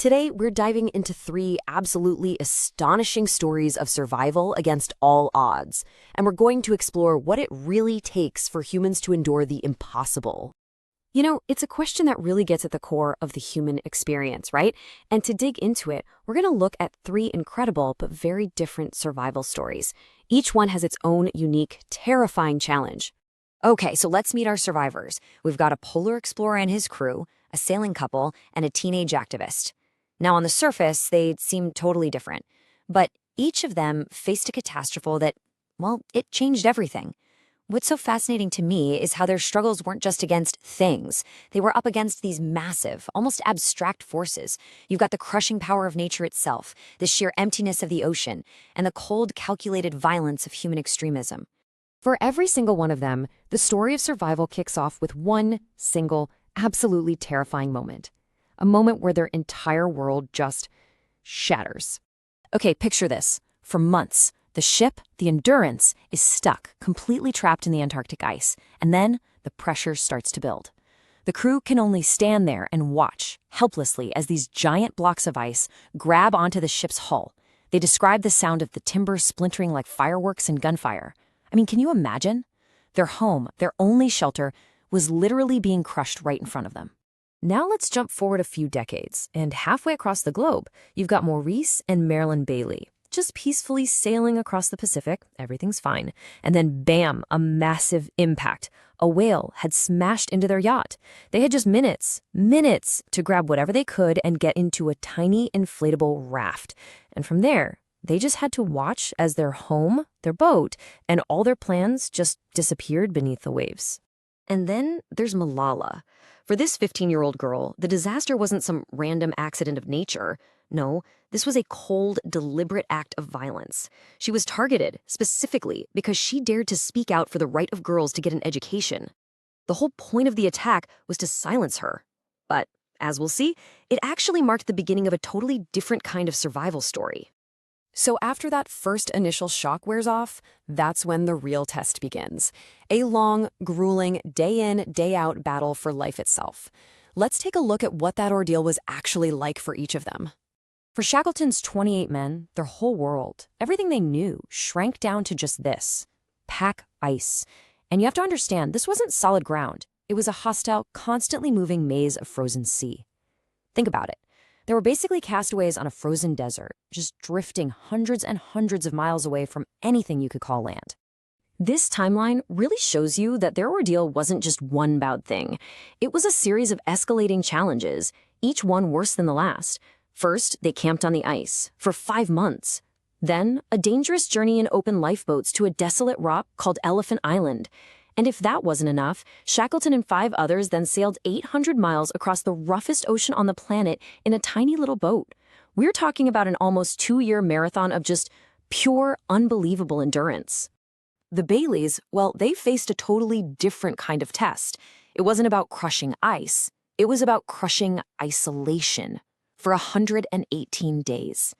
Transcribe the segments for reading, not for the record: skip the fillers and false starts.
Today, we're diving into three absolutely astonishing stories of survival against all odds, and we're going to explore what it really takes for humans to endure the impossible. You know, it's a question that really gets at the core of the human experience, right? And to dig into it, we're going to look at three incredible but very different survival stories. Each one has its own unique, terrifying challenge. Okay, so let's meet our survivors. We've got a polar explorer and his crew, a sailing couple, and a teenage activist. Now, on the surface, they seem totally different, but each of them faced a catastrophe that, well, it changed everything. What's so fascinating to me is how their struggles weren't just against things. They were up against these massive, almost abstract forces. You've got the crushing power of nature itself, the sheer emptiness of the ocean, and the cold, calculated violence of human extremism. For every single one of them, the story of survival kicks off with one single, absolutely terrifying moment. A moment where their entire world just shatters. Okay, picture this. For months, the ship, the Endurance, is stuck, completely trapped in the Antarctic ice, and then the pressure starts to build. The crew can only stand there and watch, helplessly, as these giant blocks of ice grab onto the ship's hull. They describe the sound of the timber splintering like fireworks and gunfire. I mean, can you imagine? Their home, their only shelter, was literally being crushed right in front of them. Now let's jump forward a few decades, and halfway across the globe, you've got Maurice and Marilyn Bailey, just peacefully sailing across the Pacific, everything's fine, and then bam, a massive impact. A whale had smashed into their yacht. They had just minutes to grab whatever they could and get into a tiny inflatable raft. And from there, they just had to watch as their home, their boat, and all their plans just disappeared beneath the waves. And then there's Malala. For this 15-year-old girl, the disaster wasn't some random accident of nature. No, this was a cold, deliberate act of violence. She was targeted, specifically, because she dared to speak out for the right of girls to get an education. The whole point of the attack was to silence her. But, as we'll see, it actually marked the beginning of a totally different kind of survival story. So after that first initial shock wears off, that's when the real test begins. A long, grueling, day-in, day-out battle for life itself. Let's take a look at what that ordeal was actually like for each of them. For Shackleton's 28 men, their whole world, everything they knew, shrank down to just this: pack ice. And you have to understand, this wasn't solid ground. It was a hostile, constantly moving maze of frozen sea. Think about it. They were basically castaways on a frozen desert, just drifting hundreds and hundreds of miles away from anything you could call land. This timeline really shows you that their ordeal wasn't just one bad thing. It was a series of escalating challenges, each one worse than the last. First, they camped on the ice for 5 months. Then, a dangerous journey in open lifeboats to a desolate rock called Elephant Island. And if that wasn't enough, Shackleton and 5 others then sailed 800 miles across the roughest ocean on the planet in a tiny little boat. We're talking about an almost 2-year marathon of just pure, unbelievable endurance. The Baileys, well, they faced a totally different kind of test. It wasn't about crushing ice. It was about crushing isolation for 118 days.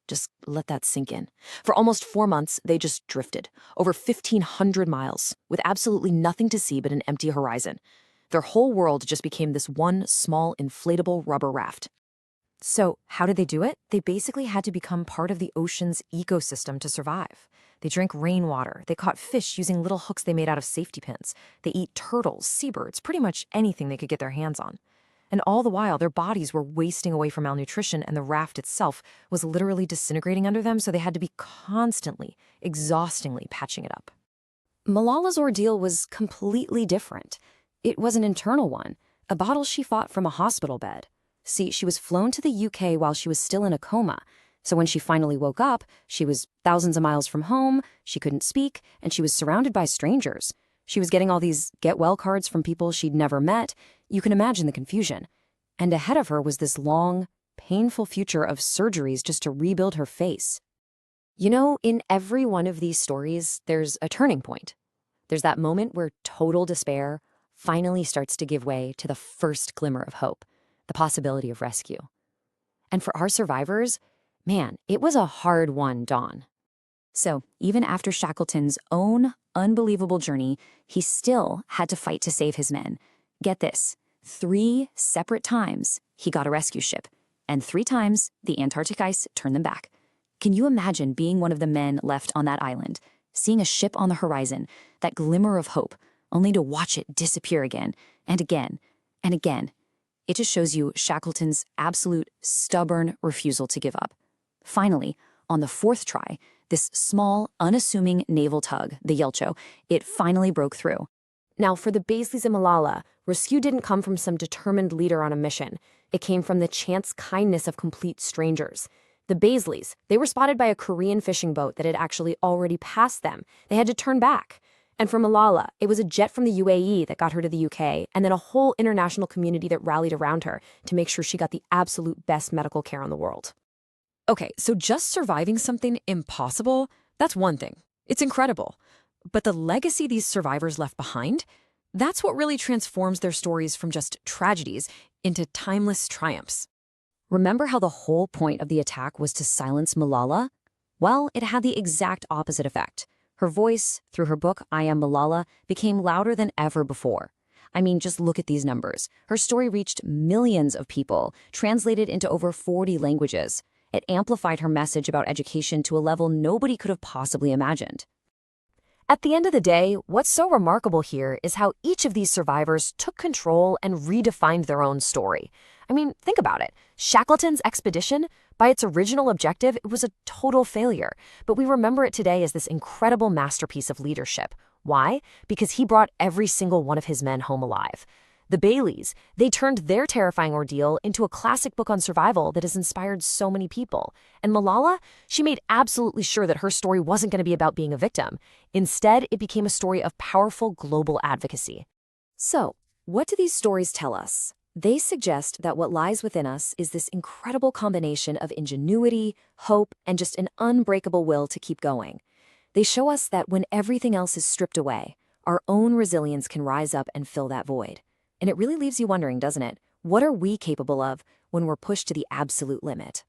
Just let that sink in. For almost 4 months, they just drifted, over 1,500 miles, with absolutely nothing to see but an empty horizon. Their whole world just became this one small inflatable rubber raft. So how did they do it? They basically had to become part of the ocean's ecosystem to survive. They drank rainwater. They caught fish using little hooks they made out of safety pins. They eat turtles, seabirds, pretty much anything they could get their hands on. And all the while, their bodies were wasting away from malnutrition, and the raft itself was literally disintegrating under them, so they had to be constantly, exhaustingly patching it up. Malala's ordeal was completely different. It was an internal one, a battle she fought from a hospital bed. See, she was flown to the UK while she was still in a coma, so when she finally woke up, she was thousands of miles from home, she couldn't speak, and she was surrounded by strangers. She was getting all these get-well cards from people she'd never met. You can imagine the confusion. And ahead of her was this long, painful future of surgeries just to rebuild her face. You know, in every one of these stories, there's a turning point. There's that moment where total despair finally starts to give way to the first glimmer of hope, the possibility of rescue. And for our survivors, man, it was a hard-won dawn. So even after Shackleton's own unbelievable journey, he still had to fight to save his men. Get this, 3 separate times he got a rescue ship, and 3 times the Antarctic ice turned them back. Can you imagine being one of the men left on that island, seeing a ship on the horizon, that glimmer of hope, only to watch it disappear again and again and again? It just shows you Shackleton's absolute stubborn refusal to give up. Finally, on the 4th try, this small, unassuming naval tug, the Yelcho, it finally broke through. Now, for the Baisleys and Malala, rescue didn't come from some determined leader on a mission. It came from the chance kindness of complete strangers. The Baisleys, they were spotted by a Korean fishing boat that had actually already passed them. They had to turn back. And for Malala, it was a jet from the UAE that got her to the UK, and then a whole international community that rallied around her to make sure she got the absolute best medical care in the world. Okay, so just surviving something impossible, that's one thing. It's incredible. But the legacy these survivors left behind, that's what really transforms their stories from just tragedies into timeless triumphs. Remember how the whole point of the attack was to silence Malala? Well, it had the exact opposite effect. Her voice, through her book I Am Malala, became louder than ever before. I mean, just look at these numbers. Her story reached millions of people, translated into over 40 languages. It amplified her message about education to a level nobody could have possibly imagined. At the end of the day, what's so remarkable here is how each of these survivors took control and redefined their own story. I mean, think about it. Shackleton's expedition, by its original objective, it was a total failure. But we remember it today as this incredible masterpiece of leadership. Why? Because he brought every single one of his men home alive. The Baileys, they turned their terrifying ordeal into a classic book on survival that has inspired so many people. And Malala, she made absolutely sure that her story wasn't going to be about being a victim. Instead, it became a story of powerful global advocacy. So, what do these stories tell us? They suggest that what lies within us is this incredible combination of ingenuity, hope, and just an unbreakable will to keep going. They show us that when everything else is stripped away, our own resilience can rise up and fill that void. And it really leaves you wondering, doesn't it? What are we capable of when we're pushed to the absolute limit?